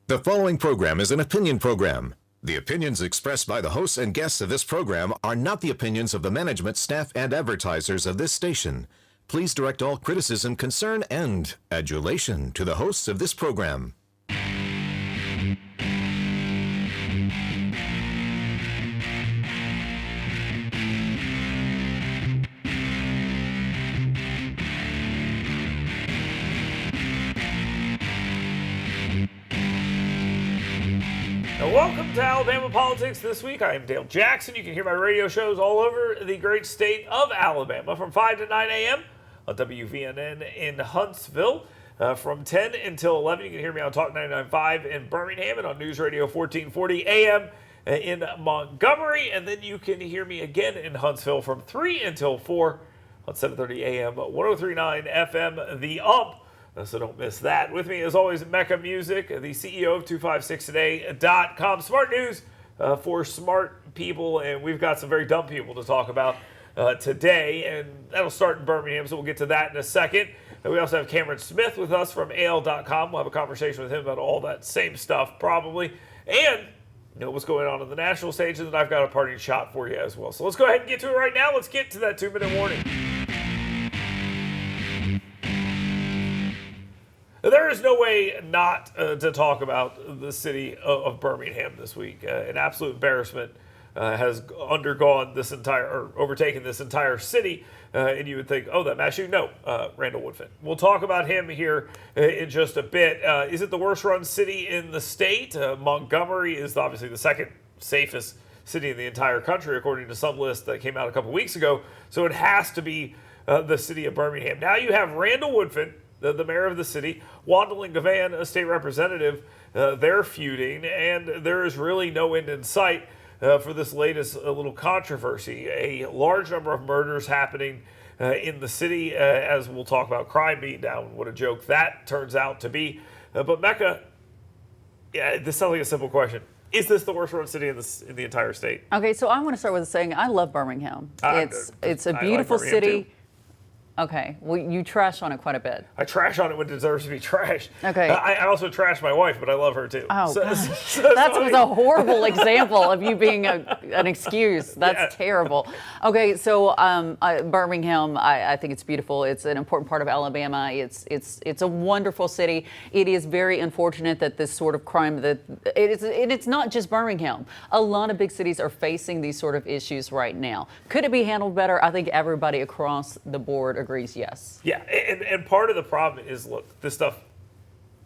The following program is an opinion program. The opinions expressed by the hosts and guests of this program are not the opinions of the management, staff, and advertisers of this station. Please direct all criticism, concern, and adulation to the hosts of this program. Welcome to Alabama Politics This Week. I am Dale Jackson. You can hear my radio shows all over the great state of Alabama from 5 to 9 a.m. on WVNN in Huntsville. From 10 until 11, you can hear me on Talk 99.5 in Birmingham and on News Radio 1440 a.m. in Montgomery. And then you can hear me again in Huntsville from 3 until 4 on 7:30 a.m. 103.9 FM, The Ump. So don't miss that. With me, as always, Mecca Music, the CEO of 256today.com. Smart news for smart people, and we've got some very dumb people to talk about today, and that'll start in Birmingham, so we'll get to that in a second. And we also have Cameron Smith with us from AL.com. We'll have a conversation with him about all that same stuff, probably, and you know what's going on the national stage, and then I've got a parting shot for you as well. So let's go ahead and get to it right now. Let's get to that 2-minute warning. There is no way not to talk about the city of Birmingham this week. An absolute embarrassment has overtaken this entire city. And you would think, oh, that mass shooting? No, Randall Woodfin. We'll talk about him here in just a bit. Is it the worst run city in the state? Montgomery is obviously the second safest city in the entire country, according to some list that came out a couple weeks ago. So it has to be the city of Birmingham. Now you have Randall Woodfin, the mayor of the city, Wandling Gavan, a state representative. They're feuding, and there is really no end in sight for this latest little controversy. A large number of murders happening in the city, as we'll talk about crime being down. What a joke that turns out to be. But Mecca, this sounds like a simple question. Is this the worst run city in the entire state? Okay, so I want to start with saying I love Birmingham. It's a beautiful city. Too. Okay, well, you trash on it quite a bit. I trash on it when it deserves to be trashed. Okay. I also trash my wife, but I love her too. Oh, that was a horrible example of you being an excuse. That's terrible. Okay, so Birmingham, I think it's beautiful. It's an important part of Alabama. It's a wonderful city. It is very unfortunate that this sort of crime, it's not just Birmingham. A lot of big cities are facing these sort of issues right now. Could it be handled better? I think everybody across the board agrees yes. Yeah, and part of the problem is, look, this stuff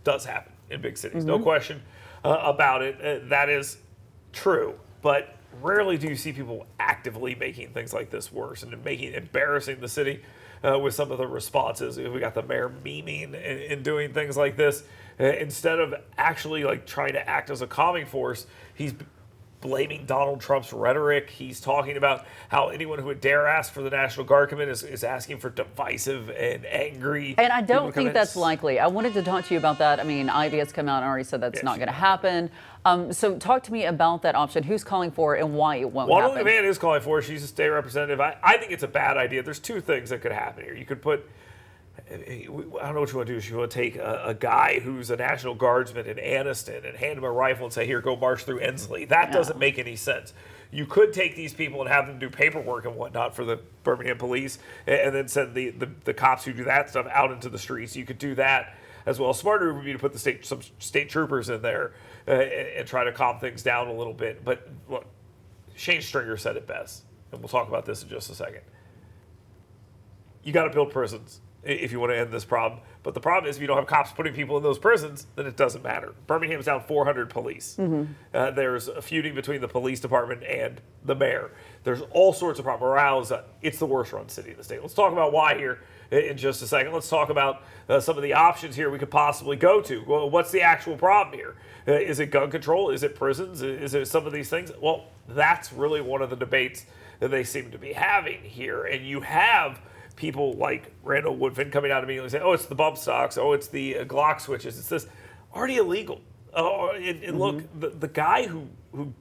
does happen in big cities. No question about it. That is true. But rarely do you see people actively making things like this worse and embarrassing the city with some of the responses. We got the mayor memeing and doing things like this. Instead of actually trying to act as a calming force, he's blaming Donald Trump's rhetoric. He's talking about how anyone who would dare ask for the National Guard come in is asking for divisive and angry. And I don't think that's likely. I wanted to talk to you about that. I mean, Ivy has come out and already said that's not going to happen. So talk to me about that option. Who's calling for it and why it won't happen? Wandling Gavan is calling for it. She's a state representative. I think it's a bad idea. There's two things that could happen here. You could put, I don't know what you want to do. You want to take a guy who's a National Guardsman in Anniston and hand him a rifle and say, here, go march through Ensley. That doesn't make any sense. You could take these people and have them do paperwork and whatnot for the Birmingham police and then send the cops who do that stuff out into the streets. You could do that as well. Smarter would be to put some state troopers in there and try to calm things down a little bit. But look, Shane Stringer said it best, and we'll talk about this in just a second. You got to build prisons if you want to end this problem. But the problem is if you don't have cops putting people in those prisons, then it doesn't matter. Birmingham's down 400 police. There's a feuding between the police department and the mayor. There's all sorts of problems. Morale it's the worst run city in the state. Let's talk about why here in just a second. Let's talk about some of the options here we could possibly go to. Well, what's the actual problem here? Is it gun control? Is it prisons? Is it some of these things? Well, that's really one of the debates that they seem to be having here. And you have people like Randall Woodfin coming out immediately saying, oh, it's the bump stocks, oh, it's the Glock switches, it's this. Already illegal. And look, the guy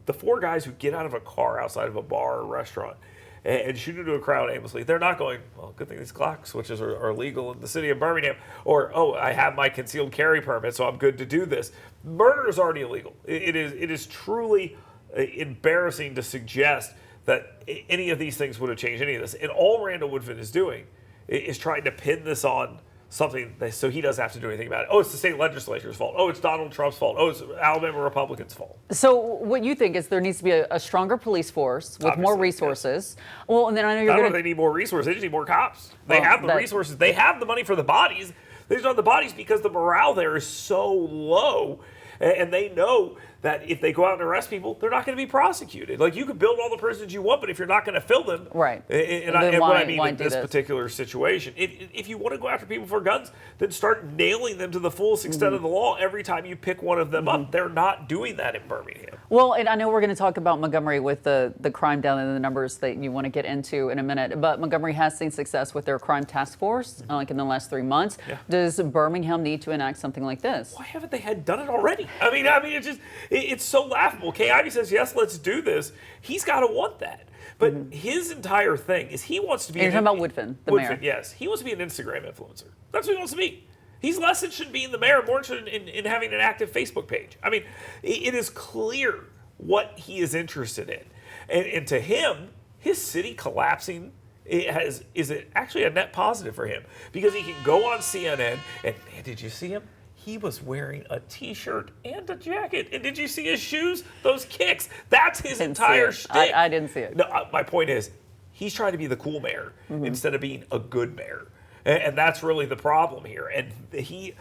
the four guys who get out of a car outside of a bar or restaurant and shoot into a crowd aimlessly, they're not going, well, good thing these clock switches are legal in the city of Birmingham, or, oh, I have my concealed carry permit, so I'm good to do this. Murder is already illegal. It is truly embarrassing to suggest that any of these things would have changed any of this. And all Randall Woodfin is doing is trying to pin this on something so he doesn't have to do anything about it. Oh, it's the state legislature's fault. Oh, it's Donald Trump's fault. Oh, it's Alabama Republicans' fault. So what you think is there needs to be a stronger police force with more resources. Yes. Well, and then I know you're they need more resources. They just need more cops. They have the resources. They have the money for the bodies. They just don't have the bodies because the morale there is so low. And they know that if they go out and arrest people, they're not going to be prosecuted. Like, you can build all the prisons you want, but if you're not going to fill them, right? And what I mean in this particular situation, if you want to go after people for guns, then start nailing them to the fullest extent of the law every time you pick one of them up. They're not doing that in Birmingham. Well, and I know we're going to talk about Montgomery with the crime down and the numbers that you want to get into in a minute, but Montgomery has seen success with their crime task force, like in the last 3 months. Yeah. Does Birmingham need to enact something like this? Why haven't they done it already? I mean, it's just. It's so laughable. Kay Ivey says, yes, let's do this. He's got to want that. But his entire thing is he wants to be... You're talking about Woodfin, the mayor. Yes. He wants to be an Instagram influencer. That's what he wants to be. He's less interested in being the mayor, more interested in having an active Facebook page. I mean, it is clear what he is interested in. And to him, his city collapsing is actually a net positive for him. Because he can go on CNN and did you see him? He was wearing a T-shirt and a jacket. And did you see his shoes? Those kicks. That's his entire shtick. I didn't see it. No, my point is, he's trying to be the cool mayor instead of being a good mayor. And that's really the problem here. And he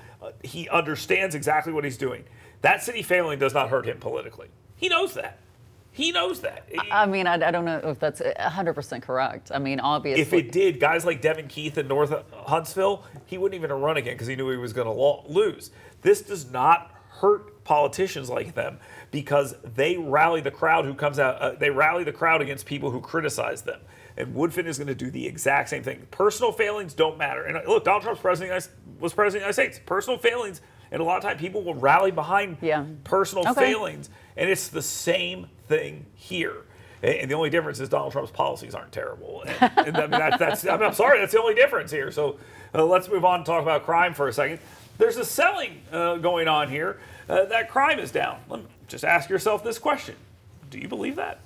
understands exactly what he's doing. That city failing does not hurt him politically. He knows that. He knows that. I mean, I don't know if that's 100% correct. I mean, obviously. If it did, guys like Devin Keith in North Huntsville, he wouldn't even run again because he knew he was going to lose. This does not hurt politicians like them because they rally the crowd who comes out. They rally the crowd against people who criticize them. And Woodfin is going to do the exact same thing. Personal failings don't matter. And look, Donald Trump was president of the United States. Personal failings, and a lot of times people will rally behind personal failings. And it's the same thing here. And the only difference is Donald Trump's policies aren't terrible. And I mean, I'm sorry, that's the only difference here. So let's move on and talk about crime for a second. There's a selling going on here that crime is down. Just ask yourself this question. Do you believe that?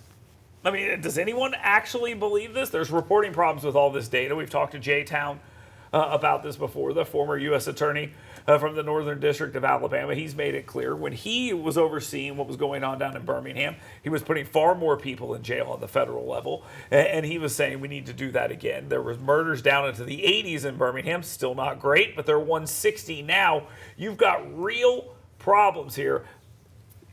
I mean, does anyone actually believe this? There's reporting problems with all this data. We've talked to Jay Town about this before, the former U.S. attorney from the Northern District of Alabama. He's made it clear when he was overseeing what was going on down in Birmingham, he was putting far more people in jail on the federal level, and he was saying we need to do that again. There was murders down into the 80s in Birmingham, still not great, but they're 160 now. You've got real problems here.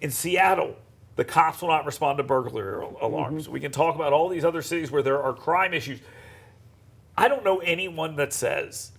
In Seattle, the cops will not respond to burglary alarms. We can talk about all these other cities where there are crime issues. I don't know anyone that says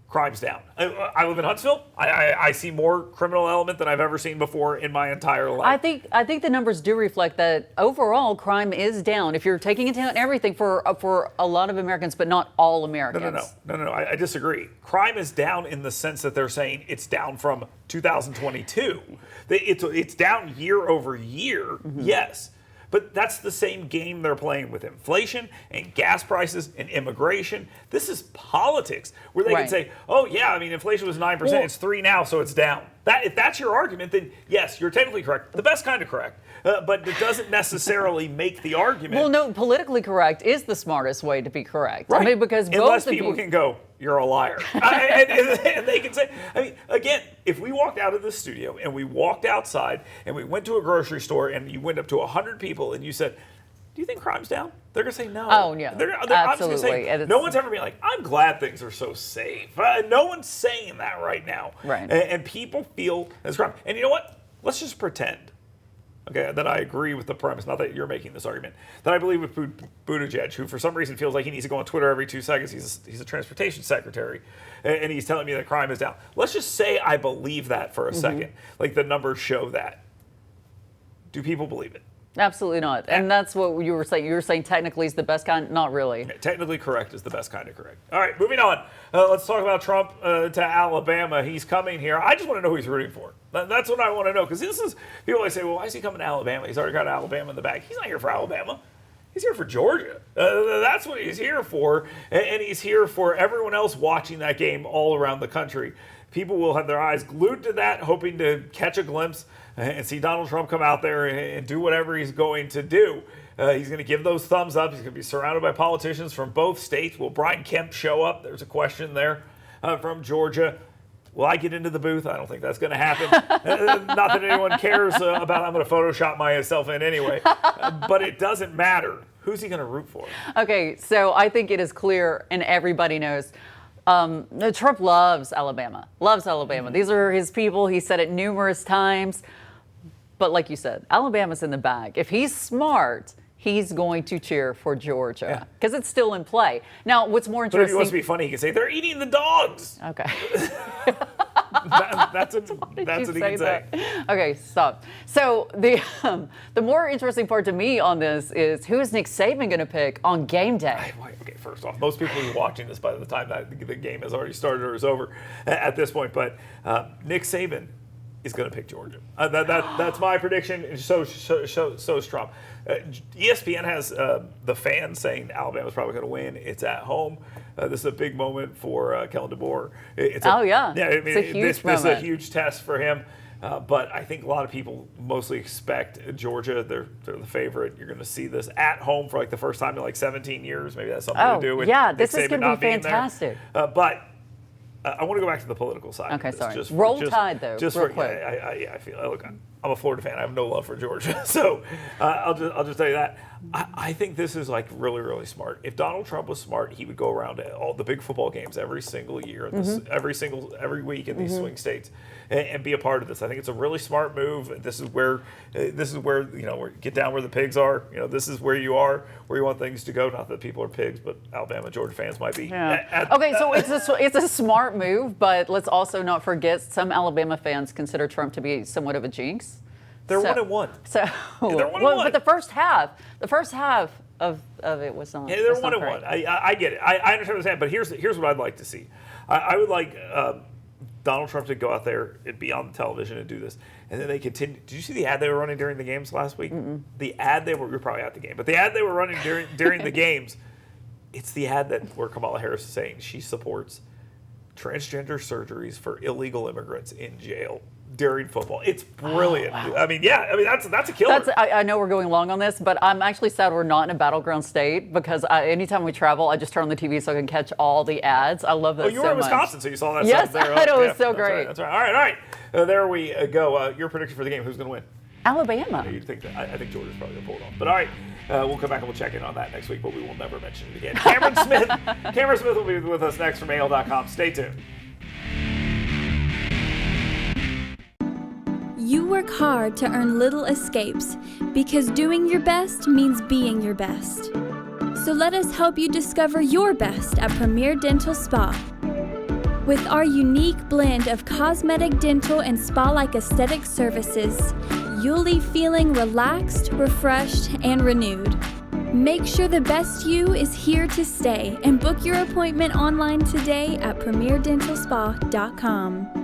crime's down. I live in Huntsville. I see more criminal element than I've ever seen before in my entire life. I think the numbers do reflect that overall crime is down. If you're taking into account everything for a lot of Americans, but not all Americans. No. I disagree. Crime is down in the sense that they're saying it's down from 2022. It's down year over year. Yes. But that's the same game they're playing with inflation and gas prices and immigration. This is politics where they can say, oh, yeah, I mean, inflation was 9%, it's 3% now, so it's down. If that's your argument, then yes, you're technically correct. The best kind of correct. But it doesn't necessarily make the argument. Well, no, politically correct is the smartest way to be correct. Right. I mean, because unless people can go, you're a liar. and they can say, I mean, again, if we walked out of this studio and we walked outside and we went to a grocery store and you went up to 100 people and you said, do you think crime's down? They're going to say no. Oh, yeah. They're absolutely. Say, no one's ever been like, I'm glad things are so safe. No one's saying that right now. Right. And people feel it's crime. And you know what? Let's just pretend, okay, that I agree with the premise, not that you're making this argument, that I believe with Buttigieg, who for some reason feels like he needs to go on Twitter every 2 seconds. He's a transportation secretary, and he's telling me that crime is down. Let's just say I believe that for a second. Like the numbers show that. Do people believe it? Absolutely not. And that's what you were saying. You were saying technically is the best kind. Not really. Yeah, technically correct is the best kind of correct. All right, moving on. Let's talk about Trump to Alabama. He's coming here. I just want to know who he's rooting for. That's what I want to know. Because this is, people always say, well, why is he coming to Alabama? He's already got Alabama in the bag. He's not here for Alabama. He's here for Georgia. That's what he's here for. And he's here for everyone else watching that game all around the country. People will have their eyes glued to that, hoping to catch a glimpse and see Donald Trump come out there and do whatever he's going to do. He's going to give those thumbs up. He's going to be surrounded by politicians from both states. Will Brian Kemp show up? There's a question there from Georgia. Will I get into the booth? I don't think that's going to happen. Not that anyone cares about. I'm going to Photoshop myself in anyway. But it doesn't matter. Who's he going to root for? Okay, so I think it is clear, and everybody knows, Trump loves Alabama. Loves Alabama. These are his people. He said it numerous times. But like you said, Alabama's in the bag. If he's smart, he's going to cheer for Georgia because it's still in play. Now, what's more interesting? But if he wants to be funny, he can say they're eating the dogs. Okay. That's what he can say. Okay, stop. So the more interesting part to me on this is who is Nick Saban going to pick on game day? Okay, first off, most people will be watching this by the time that the game has already started or is over at this point. But Nick Saban is going to pick Georgia. That's my prediction. And so is Trump. ESPN has the fans saying Alabama's probably going to win. It's at home. This is a big moment for Kellen DeBoer. Yeah, I mean, it's a huge moment. This is a huge test for him. But I think a lot of people mostly expect Georgia. They're the favorite. You're going to see this at home for like the first time in like 17 years. Maybe that's something to do with this is going to be fantastic. But I want to go back to the political side. Okay, sorry. Roll Tide, though, real quick. I feel, look, I'm a Florida fan. I have no love for Georgia. So I'll just tell you that. I think this is like really, really smart. If Donald Trump was smart, he would go around to all the big football games every single year, every week in these swing states, and be a part of this. I think it's a really smart move. This is where get down where the pigs are. This is where you are, where you want things to go. Not that people are pigs, but Alabama, Georgia fans might be. Yeah. So it's a smart move, but let's also not forget some Alabama fans consider Trump to be somewhat of a jinx. They're 1-1. So they're 1-1. But the first half of it was not. Yeah, they're 1-1. I get it. I understand what you're saying, but here's what I'd like to see. I would like Donald Trump to go out there and be on the television and do this, and then they continue. Did you see the ad they were running during the games last week? Mm-mm. The ad you're probably at the game, but the ad they were running during the games, it's the ad where Kamala Harris is saying she supports transgender surgeries for illegal immigrants in jail during football. It's brilliant. Oh, wow. I mean, that's a killer. I know we're going long on this, but I'm actually sad we're not in a battleground state because anytime we travel, I just turn on the TV so I can catch all the ads. I love that so much. You were in Wisconsin, so you saw that yes, stuff there. Yes, it was so great. That's right. All right. There we go. Your prediction for the game. Who's going to win? Alabama. You think that? I think Georgia's probably going to pull it off. But all right, we'll come back and we'll check in on that next week, but we will never mention it again. Cameron Smith will be with us next from AL.com. Stay tuned. You work hard to earn little escapes because doing your best means being your best. So let us help you discover your best at Premier Dental Spa. With our unique blend of cosmetic, dental, and spa-like aesthetic services, you'll leave feeling relaxed, refreshed, and renewed. Make sure the best you is here to stay and book your appointment online today at premierdentalspa.com.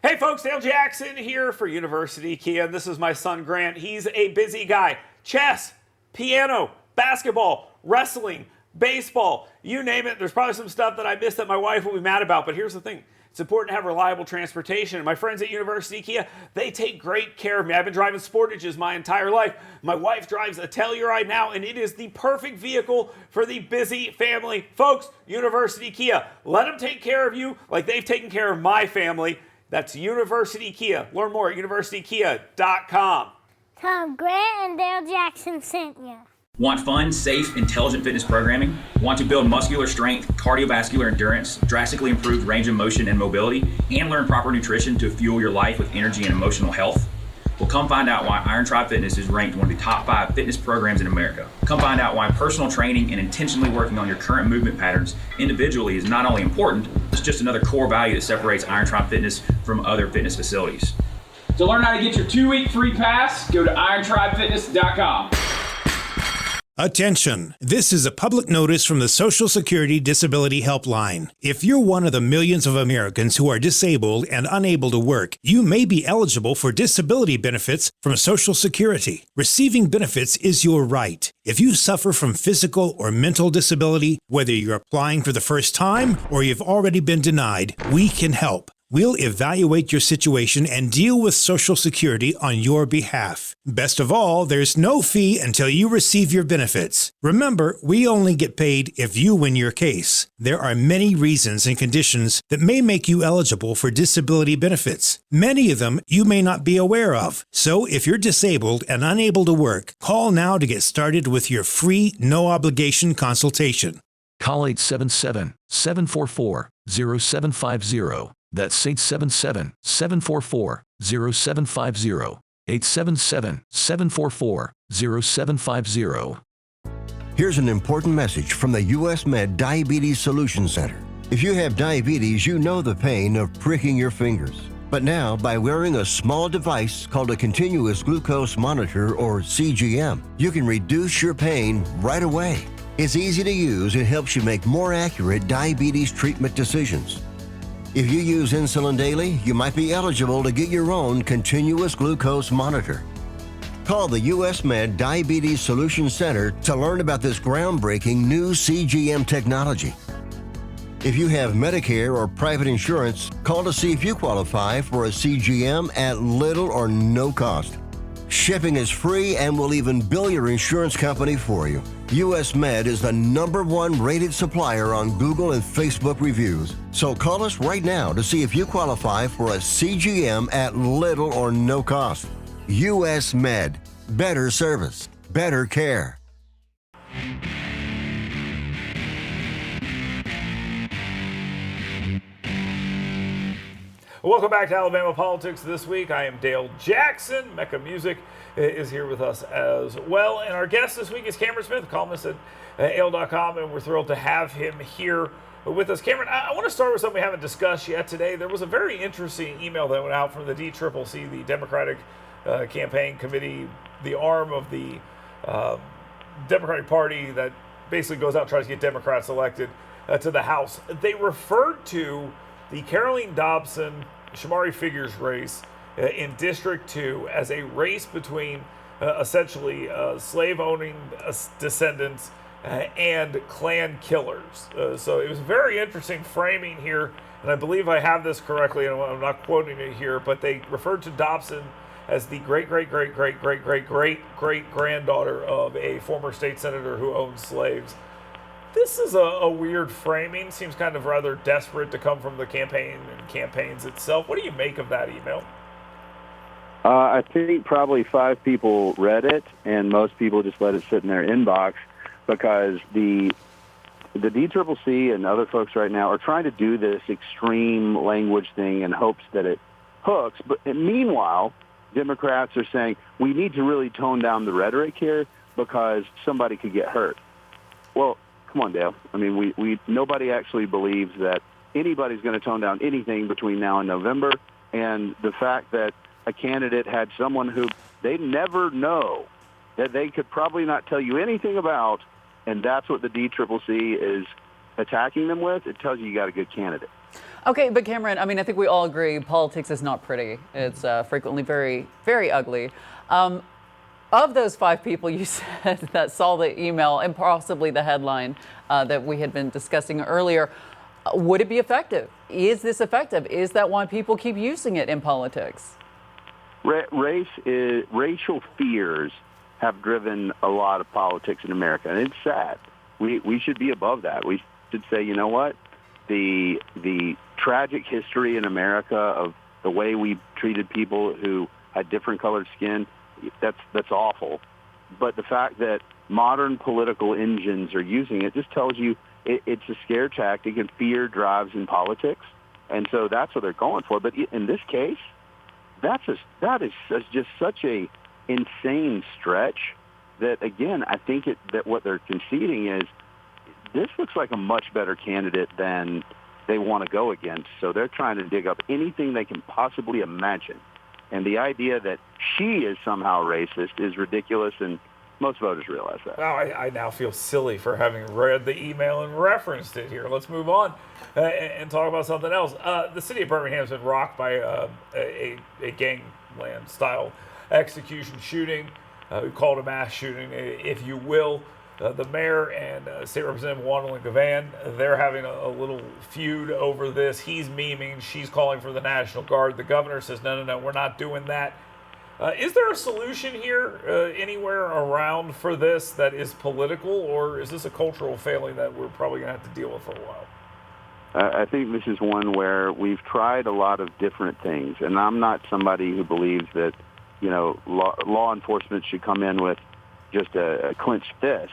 Hey folks, Dale Jackson here for University Kia. This is my son Grant. He's a busy guy. Chess, piano, basketball, wrestling, baseball, you name it. There's probably some stuff that I missed that my wife will be mad about, but here's the thing. It's important to have reliable transportation. And my friends at University Kia, they take great care of me. I've been driving Sportages my entire life. My wife drives a Telluride now, and it is the perfect vehicle for the busy family. Folks, University Kia, let them take care of you like they've taken care of my family. That's University Kia. Learn more at universitykia.com. Tom, Grant and Dale Jackson sent you. Want fun, safe, intelligent fitness programming? Want to build muscular strength, cardiovascular endurance, drastically improve range of motion and mobility, and learn proper nutrition to fuel your life with energy and emotional health? Well, come find out why Iron Tribe Fitness is ranked one of the top 5 fitness programs in America. Come find out why personal training and intentionally working on your current movement patterns individually is not only important, it's just another core value that separates Iron Tribe Fitness from other fitness facilities. To learn how to get your 2-week free pass, go to irontribefitness.com. Attention! This is a public notice from the Social Security Disability Helpline. If you're one of the millions of Americans who are disabled and unable to work, you may be eligible for disability benefits from Social Security. Receiving benefits is your right. If you suffer from physical or mental disability, whether you're applying for the first time or you've already been denied, we can help. We'll evaluate your situation and deal with Social Security on your behalf. Best of all, there's no fee until you receive your benefits. Remember, we only get paid if you win your case. There are many reasons and conditions that may make you eligible for disability benefits. Many of them you may not be aware of. So if you're disabled and unable to work, call now to get started with your free, no-obligation consultation. Call 877-744-0750. That's 877-744-0750. 877-744-0750. Here's an important message from the U.S. Med Diabetes Solution Center. If you have diabetes, you know the pain of pricking your fingers. But now, by wearing a small device called a continuous glucose monitor, or CGM, you can reduce your pain right away. It's easy to use and helps you make more accurate diabetes treatment decisions. If you use insulin daily, you might be eligible to get your own continuous glucose monitor. Call the U.S. Med Diabetes Solution Center to learn about this groundbreaking new CGM technology. If you have Medicare or private insurance, call to see if you qualify for a CGM at little or no cost. Shipping is free and will even bill your insurance company for you. U.S. Med is the #1 rated supplier on Google and Facebook reviews. So call us right now to see if you qualify for a CGM at little or no cost. U.S. Med. Better service. Better care. Welcome back to Alabama Politics This Week. I am Dale Jackson. Mecca Music is here with us as well. And our guest this week is Cameron Smith, columnist at AL.com, and we're thrilled to have him here with us. Cameron, I want to start with something we haven't discussed yet today. There was a very interesting email that went out from the DCCC, the Democratic Campaign Committee, the arm of the Democratic Party that basically goes out and tries to get Democrats elected to the House. They referred to the Caroline Dobson Shamari Figures race in District 2 as a race between essentially slave-owning descendants and Klan killers. So it was very interesting framing here, and I believe I have this correctly, and I'm not quoting it here, but they referred to Dobson as the great-great-great-great-great-great-great-granddaughter of a former state senator who owned slaves. This is a weird framing. Seems kind of rather desperate to come from the campaign and campaigns itself. What do you make of that email? I think probably 5 people read it, and most people just let it sit in their inbox because the DCCC and other folks right now are trying to do this extreme language thing in hopes that it hooks. But meanwhile, Democrats are saying we need to really tone down the rhetoric here because somebody could get hurt. Well, come on, Dale. I mean, we nobody actually believes that anybody's going to tone down anything between now and November. And the fact that a candidate had someone who they never know, that they could probably not tell you anything about, and that's what the DCCC is attacking them with, it tells you got a good candidate. Okay, but Cameron, I mean, I think we all agree politics is not pretty. It's frequently very, very ugly. Of those 5 people you said that saw the email and possibly the headline that we had been discussing earlier, would it be effective? Is this effective? Is that why people keep using it in politics? Racial fears have driven a lot of politics in America, and it's sad. We should be above that. We should say, you know what? The tragic history in America of the way we treated people who had different colored skin, that's awful. But the fact that modern political engines are using it just tells you it's a scare tactic, and fear drives in politics. And so that's what they're going for. But in this case, that is just such a insane stretch that, again, I think that what they're conceding is this looks like a much better candidate than they want to go against. So they're trying to dig up anything they can possibly imagine. And the idea that she is somehow racist is ridiculous, and Most voters realize that. Now, I now feel silly for having read the email and referenced it here. Let's move on and talk about something else. The city of Birmingham has been rocked by a gangland-style execution shooting. We called a mass shooting, if you will. The mayor and State Representative Wandling Gavan, they're having a little feud over this. He's memeing. She's calling for the National Guard. The governor says, no, we're not doing that. Is there a solution here anywhere around for this that is political, or is this a cultural failing that we're probably going to have to deal with for a while? I think this is one where we've tried a lot of different things, and I'm not somebody who believes that, law enforcement should come in with just a clenched fist,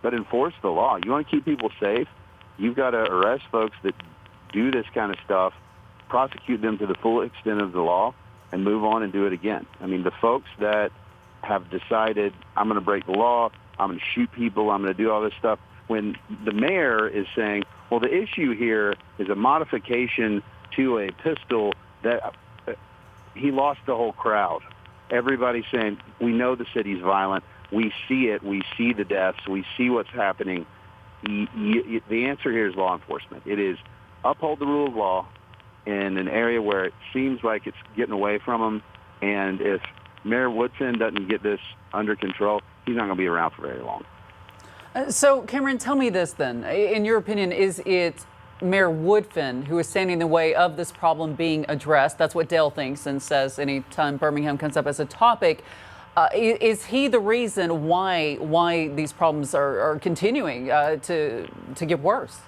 but enforce the law. You want to keep people safe, you've got to arrest folks that do this kind of stuff, prosecute them to the full extent of the law, and move on and do it again. I mean, the folks that have decided, I'm going to break the law, I'm going to shoot people, I'm going to do all this stuff, when the mayor is saying, well, the issue here is a modification to a pistol that he lost the whole crowd. Everybody's saying, we know the city's violent, we see it, we see the deaths, we see what's happening. The answer here is law enforcement. It is uphold the rule of law in an area where it seems like it's getting away from them. And if Mayor Woodfin doesn't get this under control, he's not going to be around for very long. So, Cameron, tell me this then. In your opinion, is it Mayor Woodfin who is standing in the way of this problem being addressed? That's what Dale thinks and says anytime Birmingham comes up as a topic. Is he the reason why these problems are continuing to get worse?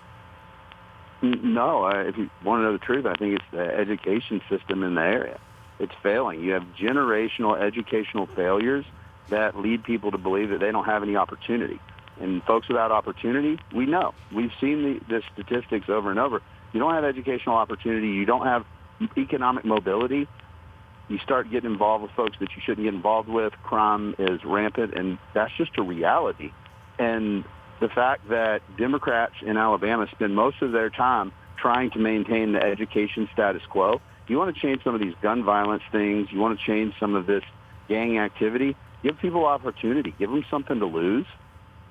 No, if you want to know the truth, I think it's the education system in the area. It's failing. You have generational educational failures that lead people to believe that they don't have any opportunity. And folks without opportunity, we know. We've seen the statistics over and over. You don't have educational opportunity. You don't have economic mobility. You start getting involved with folks that you shouldn't get involved with. Crime is rampant, and that's just a reality. And the fact that Democrats in Alabama spend most of their time trying to maintain the education status quo, you want to change some of these gun violence things, you want to change some of this gang activity, give people opportunity, give them something to lose.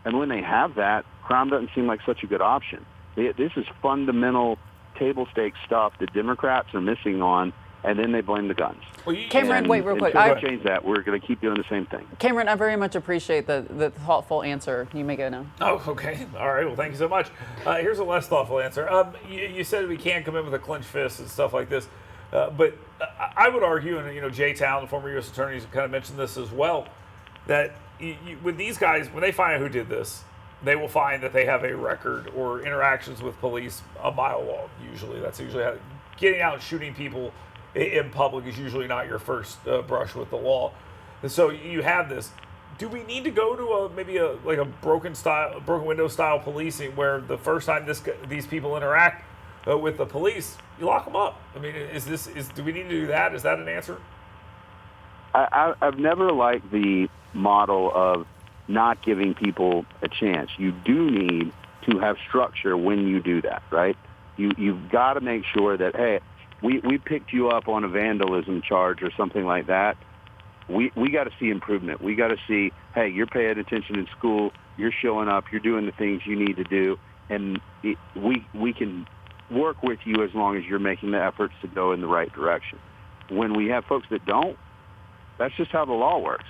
And when they have that, crime doesn't seem like such a good option. This is fundamental table stakes stuff that Democrats are missing on, and then they blame the guns. Well, Cameron, wait real quick. Until we change that, we're going to keep doing the same thing. Cameron, I very much appreciate the thoughtful answer. You may go now. Oh, okay. All right. Well, thank you so much. Here's a less thoughtful answer. You said we can't come in with a clenched fist and stuff like this, but I would argue, and Jay Town, the former U.S. attorney, kind of mentioned this as well, that with these guys, when they find out who did this, they will find that they have a record or interactions with police a mile long. That's usually how getting out and shooting people in public is usually not your first brush with the law. And so you have this. Do we need to go to maybe a broken window style policing where the first time these people interact with the police, you lock them up? I mean, do we need to do that? Is that an answer? I've never liked the model of not giving people a chance. You do need to have structure when you do that, right? You've got to make sure that, hey, we picked you up on a vandalism charge or something like that. We got to see improvement. We got to see, hey, you're paying attention in school, you're showing up, you're doing the things you need to do, and we can work with you as long as you're making the efforts to go in the right direction. When we have folks that don't, that's just how the law works.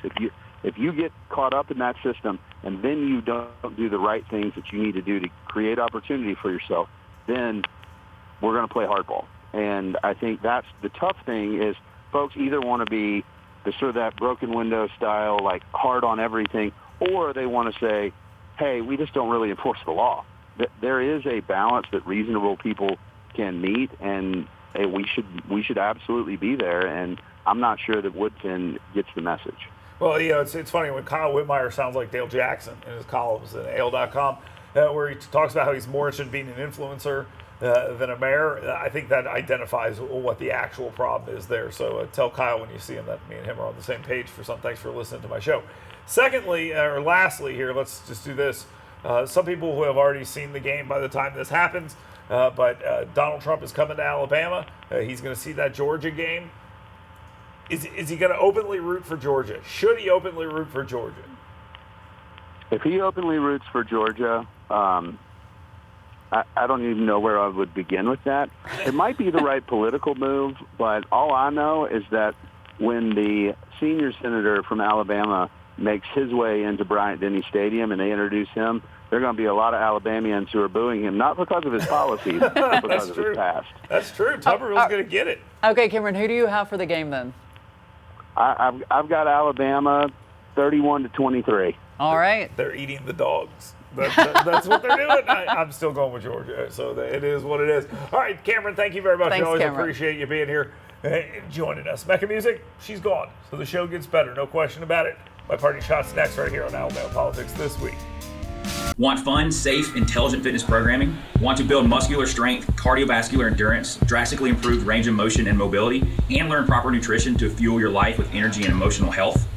If you get caught up in that system and then you don't do the right things that you need to do to create opportunity for yourself, then we're going to play hardball. And I think that's the tough thing is folks either want to be the sort of that broken window style, like hard on everything, or they want to say, hey, we just don't really enforce the law. There is a balance that reasonable people can meet, and we should absolutely be there. And I'm not sure that Woodfin gets the message. Well, it's funny when Kyle Whitmire sounds like Dale Jackson in his columns at AL.com, where he talks about how he's more interested in being an influencer than a mayor. I think that identifies what the actual problem is there. So tell Kyle when you see him that me and him are on the same page for something. Thanks for listening to my show. Lastly here, let's just do this. Some people who have already seen the game by the time this happens, but Donald Trump is coming to Alabama. He's going to see that Georgia game. Is he going to openly root for Georgia? Should he openly root for Georgia? If he openly roots for Georgia, I don't even know where I would begin with that. It might be the right political move, but all I know is that when the senior senator from Alabama makes his way into Bryant-Denny Stadium and they introduce him, there are going to be a lot of Alabamians who are booing him, not because of his policies, but because of his past. That's true. Tuberville's going to get it. Okay, Cameron, who do you have for the game then? I've got Alabama 31-23. All right. They're eating the dogs. That's what they're doing. I'm still going with Georgia, so it is what it is. All right, Cameron, thank you very much. Thanks, I always Cameron. appreciate you being here and joining us. Mecca Music, she's gone, so the show gets better, no question about it. My party shot's next right here on Alabama Politics This Week. Want fun, safe, intelligent fitness programming? Want to build muscular strength, cardiovascular endurance, drastically improve range of motion and mobility, and learn proper nutrition to fuel your life with energy and emotional health?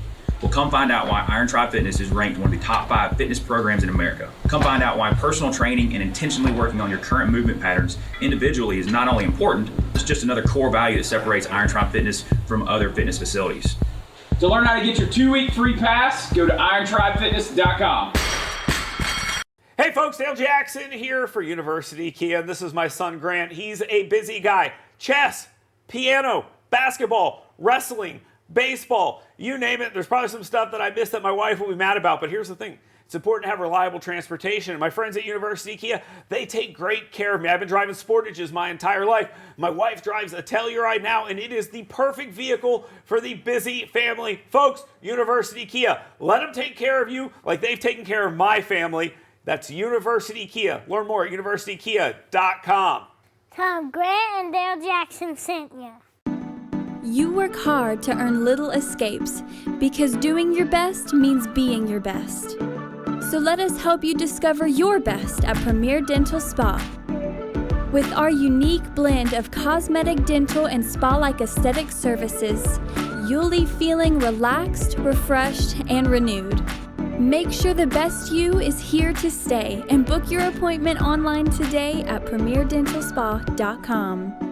Well, come find out why Iron Tribe Fitness is ranked one of the top 5 fitness programs in America. Come find out why personal training and intentionally working on your current movement patterns individually is not only important, it's just another core value that separates Iron Tribe Fitness from other fitness facilities. To learn how to get your 2-week free pass, go to irontribefitness.com. Hey folks, Dale Jackson here for University Kia. This is my son Grant. He's a busy guy. Chess, piano, basketball, wrestling, baseball, you name it. There's probably some stuff that I missed that my wife will be mad about, but here's the thing. It's important to have reliable transportation. And my friends at University Kia, they take great care of me. I've been driving Sportages my entire life. My wife drives a Telluride now, and it is the perfect vehicle for the busy family. Folks, University Kia, let them take care of you like they've taken care of my family. That's University Kia. Learn more at universitykia.com. Tom, Grant and Dale Jackson sent you. You work hard to earn little escapes because doing your best means being your best. So let us help you discover your best at Premier Dental Spa. With our unique blend of cosmetic, dental, and spa-like aesthetic services, you'll leave feeling relaxed, refreshed, and renewed. Make sure the best you is here to stay and book your appointment online today at premierdentalspa.com.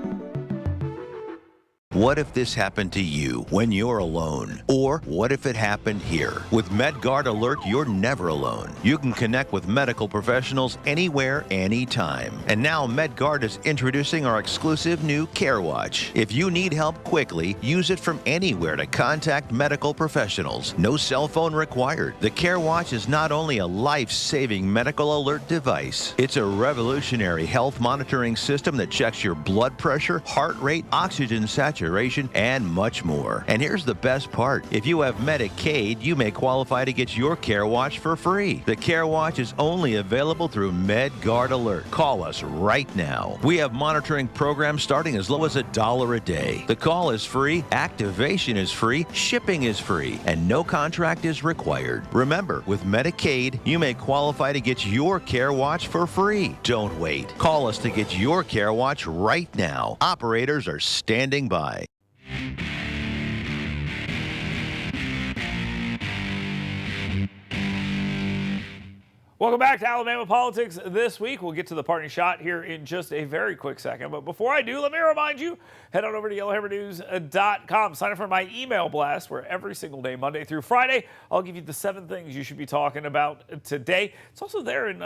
What if this happened to you when you're alone? Or what if it happened here? With MedGuard Alert, you're never alone. You can connect with medical professionals anywhere, anytime. And now MedGuard is introducing our exclusive new Care Watch. If you need help quickly, use it from anywhere to contact medical professionals. No cell phone required. The Care Watch is not only a life-saving medical alert device, it's a revolutionary health monitoring system that checks your blood pressure, heart rate, oxygen saturation, and much more. And here's the best part. If you have Medicaid, you may qualify to get your Care Watch for free. The Care Watch is only available through MedGuard Alert. Call us right now. We have monitoring programs starting as low as $1 a day. The call is free, activation is free, shipping is free, and no contract is required. Remember, with Medicaid, you may qualify to get your Care Watch for free. Don't wait. Call us to get your Care Watch right now. Operators are standing by. Welcome back to Alabama Politics This Week. We'll get to the parting shot here in just a very quick second. But before I do, let me remind you, head on over to yellowhammernews.com. Sign up for my email blast where every single day, Monday through Friday, I'll give you the 7 things you should be talking about today. It's also there in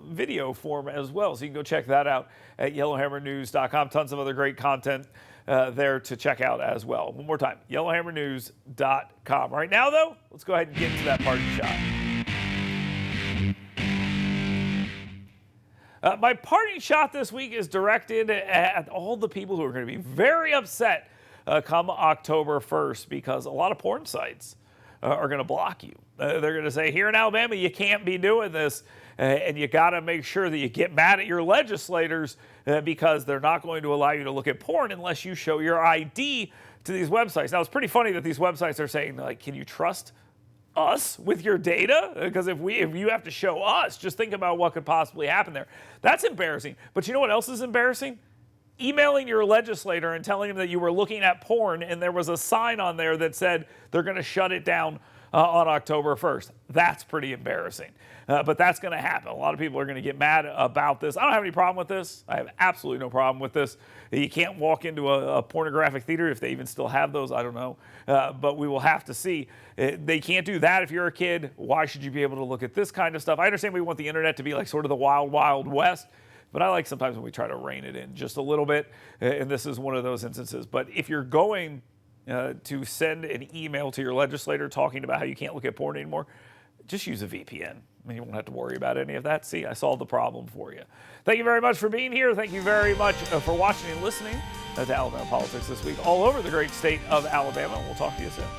video form as well, so you can go check that out at yellowhammernews.com. Tons of other great content there to check out as well. One more time, yellowhammernews.com. Right now, though, let's go ahead and get into that parting shot. My parting shot this week is directed at all the people who are going to be very upset come October 1st because a lot of porn sites are going to block you. They're going to say, here in Alabama, you can't be doing this, and you got to make sure that you get mad at your legislators because they're not going to allow you to look at porn unless you show your ID to these websites. Now, it's pretty funny that these websites are saying, like, can you trust us with your data? Because if you have to show us, just think about what could possibly happen there. That's embarrassing. But you know what else is embarrassing? Emailing your legislator and telling him that you were looking at porn and there was a sign on there that said they're going to shut it down on October 1st. That's pretty embarrassing. But that's going to happen. A lot of people are going to get mad about this. I don't have any problem with this. I have absolutely no problem with this. You can't walk into a pornographic theater if they even still have those. I don't know. But we will have to see. They can't do that if you're a kid. Why should you be able to look at this kind of stuff? I understand we want the internet to be like sort of the wild, wild west. But I like sometimes when we try to rein it in just a little bit. And this is one of those instances. But if you're going to send an email to your legislator talking about how you can't look at porn anymore, just use a VPN. I mean, you won't have to worry about any of that. See, I solved the problem for you. Thank you very much for being here. Thank you very much for watching and listening to Alabama Politics this week all over the great state of Alabama. We'll talk to you soon.